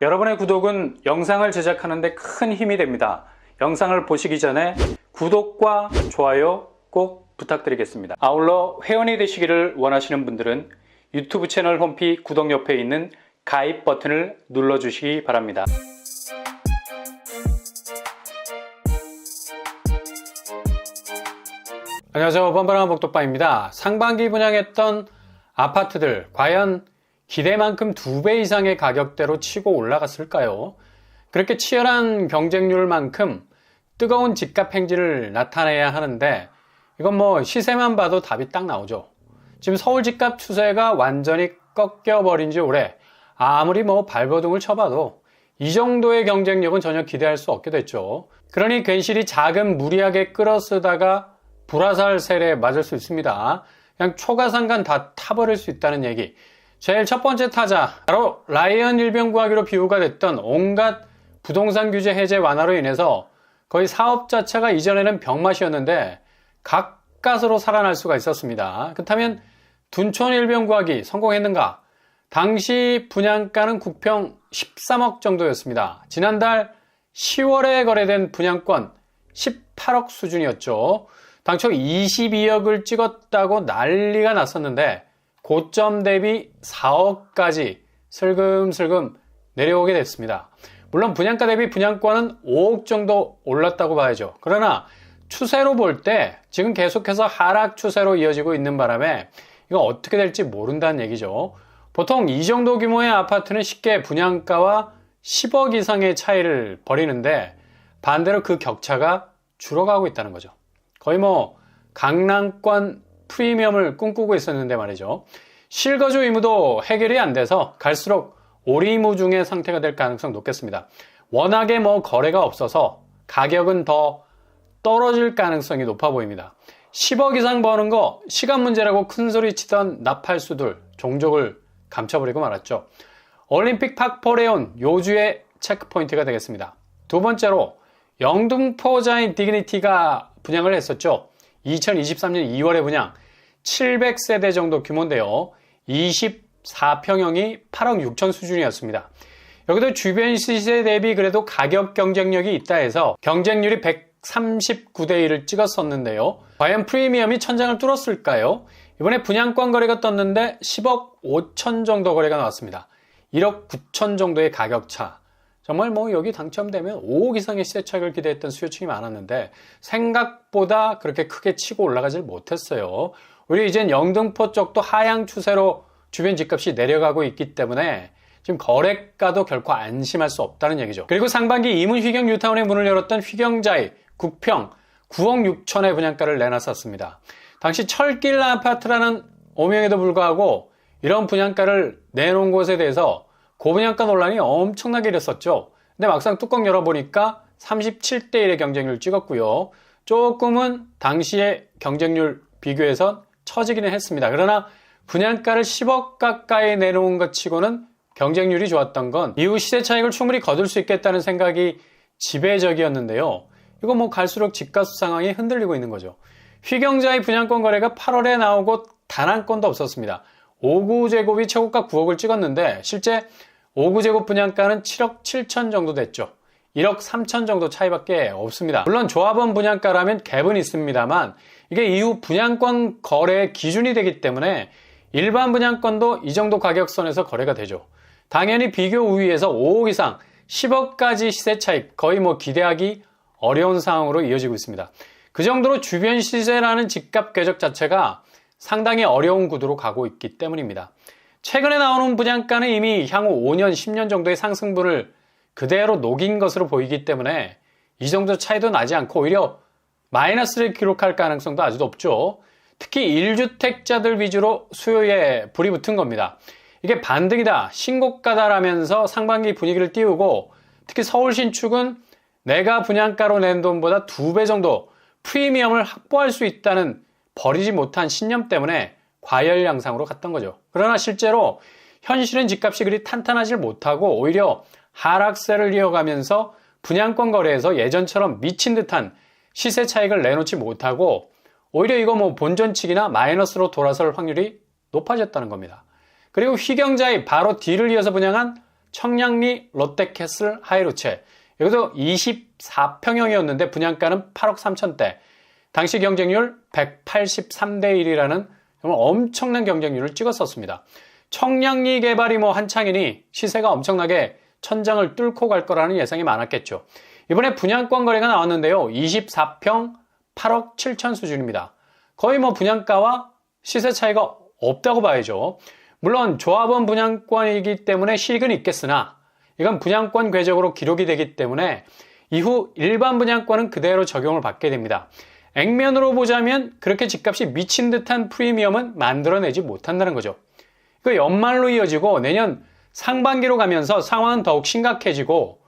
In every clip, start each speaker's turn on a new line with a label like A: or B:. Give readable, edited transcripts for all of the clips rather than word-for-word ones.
A: 여러분의 구독은 영상을 제작하는 데 큰 힘이 됩니다. 영상을 보시기 전에 구독과 좋아요 꼭 부탁드리겠습니다. 아울러 회원이 되시기를 원하시는 분들은 유튜브 채널 홈피 구독 옆에 있는 가입 버튼을 눌러주시기 바랍니다. 안녕하세요. 뻔뻔한 복덕방입니다. 상반기 분양했던 아파트들 과연 기대만큼 2배 이상의 가격대로 치고 올라갔을까요? 그렇게 치열한 경쟁률만큼 뜨거운 집값 행진을 나타내야 하는데 이건 뭐 시세만 봐도 답이 딱 나오죠. 지금 서울 집값 추세가 완전히 꺾여버린 지 오래, 아무리 뭐 발버둥을 쳐봐도 이 정도의 경쟁력은 전혀 기대할 수 없게 됐죠. 그러니 괜시리 자금 무리하게 끌어쓰다가 불화살 세례에 맞을 수 있습니다. 그냥 초가상간 다 타버릴 수 있다는 얘기. 제일 첫 번째 타자, 바로 라이언 일병구하기로 비유가 됐던 온갖 부동산 규제 해제 완화로 인해서 거의 사업 자체가 이전에는 병맛이었는데 가까스로 살아날 수가 있었습니다. 그렇다면 둔촌 일병구하기 성공했는가? 당시 분양가는 국평 13억 정도였습니다. 지난달 10월에 거래된 분양권 18억 수준이었죠. 당초 22억을 찍었다고 난리가 났었는데 고점 대비 4억까지 슬금슬금 내려오게 됐습니다. 물론 분양가 대비 분양권은 5억 정도 올랐다고 봐야죠. 그러나 추세로 볼 때 지금 계속해서 하락 추세로 이어지고 있는 바람에 이거 어떻게 될지 모른다는 얘기죠. 보통 이 정도 규모의 아파트는 쉽게 분양가와 10억 이상의 차이를 벌이는데 반대로 그 격차가 줄어가고 있다는 거죠. 거의 뭐 강남권 프리미엄을 꿈꾸고 있었는데 말이죠. 실거주 의무도 해결이 안 돼서 갈수록 오리무중의 상태가 될 가능성 높겠습니다. 워낙에 뭐 거래가 없어서 가격은 더 떨어질 가능성이 높아 보입니다. 10억 이상 버는 거 시간 문제라고 큰소리 치던 나팔수들 종족을 감춰버리고 말았죠. 올림픽 팍포레온 요주의 체크포인트가 되겠습니다. 두 번째로 영등포자인 디그니티가 분양을 했었죠. 2023년 2월에 분양 700세대 정도 규모인데요. 24평형이 8억 6천 수준이었습니다. 여기도 주변 시세 대비 그래도 가격 경쟁력이 있다 해서 경쟁률이 139대 1을 찍었었는데요. 과연 프리미엄이 천장을 뚫었을까요? 이번에 분양권 거래가 떴는데 10억 5천 정도 거래가 나왔습니다. 1억 9천 정도의 가격차. 정말 뭐 여기 당첨되면 5억 이상의 시세 차익을 기대했던 수요층이 많았는데 생각보다 그렇게 크게 치고 올라가질 못했어요. 오히려 이젠 영등포 쪽도 하향 추세로 주변 집값이 내려가고 있기 때문에 지금 거래가도 결코 안심할 수 없다는 얘기죠. 그리고 상반기 이문 휘경 뉴타운의 문을 열었던 휘경자이 국평 9억 6천의 분양가를 내놨었습니다. 당시 철길 아파트라는 오명에도 불구하고 이런 분양가를 내놓은 곳에 대해서 고분양가 논란이 엄청나게 일었었죠. 근데 막상 뚜껑 열어보니까 37대 1의 경쟁률 찍었고요. 조금은 당시의 경쟁률 비교해서 처지기는 했습니다. 그러나 분양가를 10억 가까이 내놓은 것 치고는 경쟁률이 좋았던 건 이후 시세 차익을 충분히 거둘 수 있겠다는 생각이 지배적이었는데요. 이거 뭐 갈수록 집값 상황이 흔들리고 있는 거죠. 휘경자의 분양권 거래가 8월에 나오고 단 한 건도 없었습니다. 5구제곱이 최고가 9억을 찍었는데 실제 5구제곱 분양가는 7억 7천 정도 됐죠. 1억 3천 정도 차이밖에 없습니다. 물론 조합원 분양가라면 갭은 있습니다만 이게 이후 분양권 거래 기준이 되기 때문에 일반 분양권도 이 정도 가격선에서 거래가 되죠. 당연히 비교 우위에서 5억 이상 10억까지 시세 차익 거의 뭐 기대하기 어려운 상황으로 이어지고 있습니다. 그 정도로 주변 시세라는 집값 궤적 자체가 상당히 어려운 구도로 가고 있기 때문입니다. 최근에 나오는 분양가는 이미 향후 5년, 10년 정도의 상승분을 그대로 녹인 것으로 보이기 때문에 이 정도 차이도 나지 않고 오히려 마이너스를 기록할 가능성도 아주 높죠. 특히 1주택자들 위주로 수요에 불이 붙은 겁니다. 이게 반등이다, 신고가다라면서 상반기 분위기를 띄우고 특히 서울 신축은 내가 분양가로 낸 돈보다 2배 정도 프리미엄을 확보할 수 있다는 버리지 못한 신념 때문에 과열 양상으로 갔던 거죠. 그러나 실제로 현실은 집값이 그리 탄탄하지 못하고 오히려 하락세를 이어가면서 분양권 거래에서 예전처럼 미친 듯한 시세 차익을 내놓지 못하고 오히려 이거 뭐 본전치기나 마이너스로 돌아설 확률이 높아졌다는 겁니다. 그리고 휘경자의 바로 뒤를 이어서 분양한 청량리 롯데캐슬 하이루체. 여기도 24평형이었는데 분양가는 8억 3천대. 당시 경쟁률 183대 1이라는 정말 엄청난 경쟁률을 찍었었습니다. 청량리 개발이 한창이니 시세가 엄청나게 천장을 뚫고 갈 거라는 예상이 많았겠죠. 이번에 분양권 거래가 나왔는데요. 24평 8억 7천 수준입니다. 거의 분양가와 시세 차이가 없다고 봐야죠. 물론 조합원 분양권이기 때문에 실익은 있겠으나 이건 분양권 궤적으로 기록이 되기 때문에 이후 일반 분양권은 그대로 적용을 받게 됩니다. 액면으로 보자면 그렇게 집값이 미친 듯한 프리미엄은 만들어내지 못한다는 거죠. 그 연말로 이어지고 내년 상반기로 가면서 상황은 더욱 심각해지고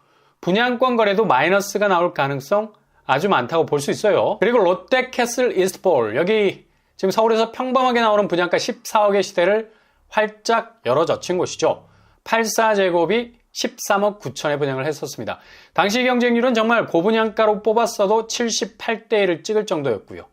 A: 분양권 거래도 마이너스가 나올 가능성 아주 많다고 볼 수 있어요. 그리고 롯데캐슬 이스트볼, 여기 지금 서울에서 평범하게 나오는 분양가 14억의 시대를 활짝 열어젖힌 곳이죠. 84제곱이 13억 9천에 분양을 했었습니다. 당시 경쟁률은 정말 고분양가로 뽑았어도 78대 1을 찍을 정도였고요.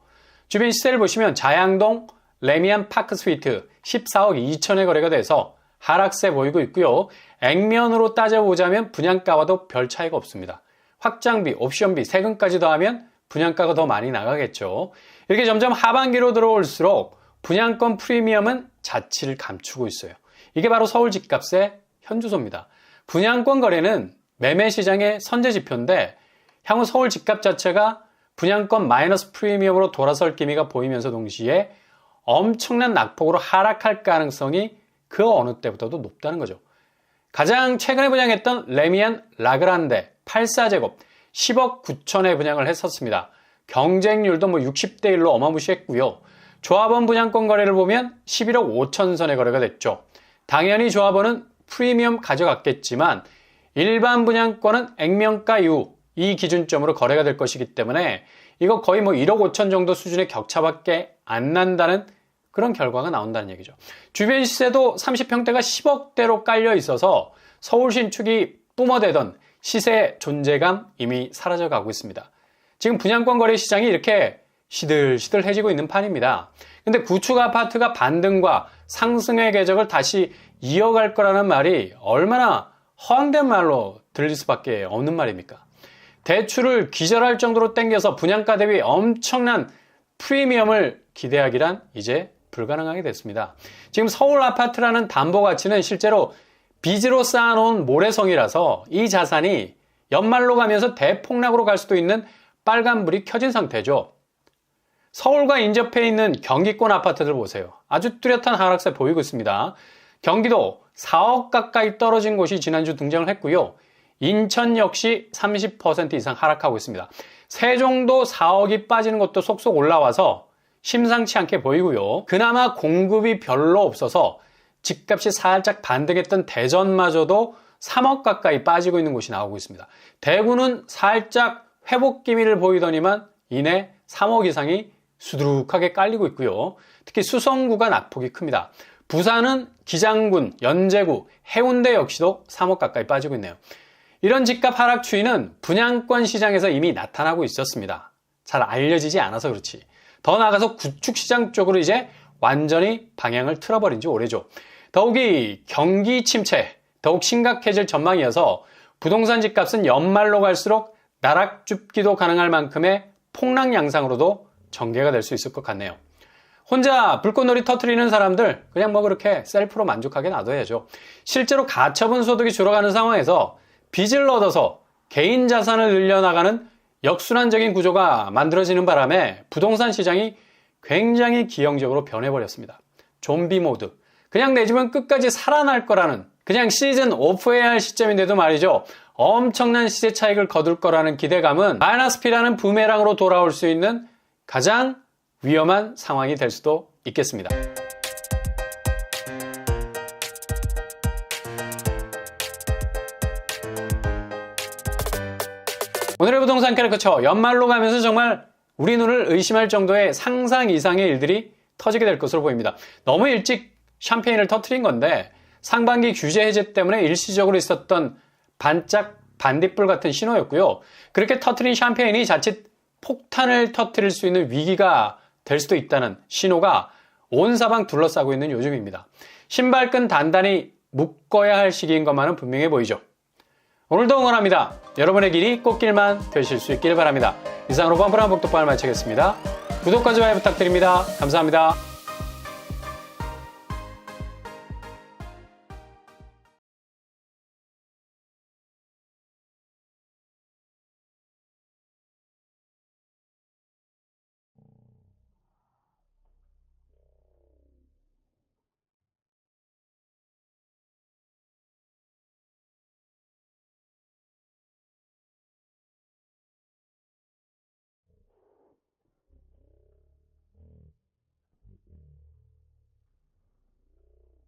A: 주변 시세를 보시면 자양동 레미안 파크 스위트 14억 2천에 거래가 돼서 하락세 보이고 있고요. 액면으로 따져보자면 분양가와도 별 차이가 없습니다. 확장비, 옵션비, 세금까지 더하면 분양가가 더 많이 나가겠죠. 이렇게 점점 하반기로 들어올수록 분양권 프리미엄은 자취를 감추고 있어요. 이게 바로 서울 집값의 현주소입니다. 분양권 거래는 매매 시장의 선제지표인데 향후 서울 집값 자체가 분양권 마이너스 프리미엄으로 돌아설 기미가 보이면서 동시에 엄청난 낙폭으로 하락할 가능성이 그 어느 때보다도 높다는 거죠. 가장 최근에 분양했던 레미안 라그란데 84제곱 10억 9천에 분양을 했었습니다. 경쟁률도 60대 1로 어마무시했고요. 조합원 분양권 거래를 보면 11억 5천 선에 거래가 됐죠. 당연히 조합원은 프리미엄 가져갔겠지만 일반 분양권은 액면가 이후 이 기준점으로 거래가 될 것이기 때문에 이거 거의 1억 5천 정도 수준의 격차밖에 안 난다는 그런 결과가 나온다는 얘기죠. 주변 시세도 30평대가 10억대로 깔려 있어서 서울 신축이 뿜어대던 시세 존재감 이미 사라져가고 있습니다. 지금 분양권 거래 시장이 이렇게 시들시들해지고 있는 판입니다. 근데 구축 아파트가 반등과 상승의 궤적을 다시 이어갈 거라는 말이 얼마나 허황된 말로 들릴 수밖에 없는 말입니까? 대출을 기절할 정도로 땡겨서 분양가 대비 엄청난 프리미엄을 기대하기란 이제 불가능하게 됐습니다. 지금 서울 아파트라는 담보 가치는 실제로 빚으로 쌓아놓은 모래성이라서 이 자산이 연말로 가면서 대폭락으로 갈 수도 있는 빨간불이 켜진 상태죠. 서울과 인접해 있는 경기권 아파트들 보세요. 아주 뚜렷한 하락세 보이고 있습니다. 경기도 4억 가까이 떨어진 곳이 지난주 등장을 했고요. 인천 역시 30% 이상 하락하고 있습니다. 세종도 4억이 빠지는 것도 속속 올라와서 심상치 않게 보이고요. 그나마 공급이 별로 없어서 집값이 살짝 반등했던 대전마저도 3억 가까이 빠지고 있는 곳이 나오고 있습니다. 대구는 살짝 회복 기미를 보이더니만 이내 3억 이상이 수두룩하게 깔리고 있고요. 특히 수성구가 낙폭이 큽니다. 부산은 기장군, 연제구, 해운대 역시도 3억 가까이 빠지고 있네요. 이런 집값 하락 추이는 분양권 시장에서 이미 나타나고 있었습니다. 잘 알려지지 않아서 그렇지. 더 나아가서 구축시장 쪽으로 이제 완전히 방향을 틀어버린 지 오래죠. 더욱이 경기 침체, 더욱 심각해질 전망이어서 부동산 집값은 연말로 갈수록 나락줍기도 가능할 만큼의 폭락 양상으로도 전개가 될 수 있을 것 같네요. 혼자 불꽃놀이 터트리는 사람들 그냥 그렇게 셀프로 만족하게 놔둬야죠. 실제로 가처분 소득이 줄어가는 상황에서 빚을 얻어서 개인 자산을 늘려나가는 역순환적인 구조가 만들어지는 바람에 부동산 시장이 굉장히 기형적으로 변해버렸습니다. 좀비 모드. 그냥 내 집은 끝까지 살아날 거라는, 그냥 시즌 오프해야 할 시점인데도 말이죠. 엄청난 시세 차익을 거둘 거라는 기대감은 마이너스 P라는 부메랑으로 돌아올 수 있는 가장 위험한 상황이 될 수도 있겠습니다. 오늘의 부동산 캐릭터처 연말로 가면서 정말 우리 눈을 의심할 정도의 상상 이상의 일들이 터지게 될 것으로 보입니다. 너무 일찍 샴페인을 터트린 건데 상반기 규제 해제 때문에 일시적으로 있었던 반짝 반딧불 같은 신호였고요. 그렇게 터트린 샴페인이 자칫 폭탄을 터트릴 수 있는 위기가 될 수도 있다는 신호가 온 사방 둘러싸고 있는 요즘입니다. 신발끈 단단히 묶어야 할 시기인 것만은 분명해 보이죠. 오늘도 응원합니다. 여러분의 길이 꽃길만 되실 수 있길 바랍니다. 이상으로 뻔뻔한 복덕방을 마치겠습니다. 구독과 좋아요 부탁드립니다. 감사합니다.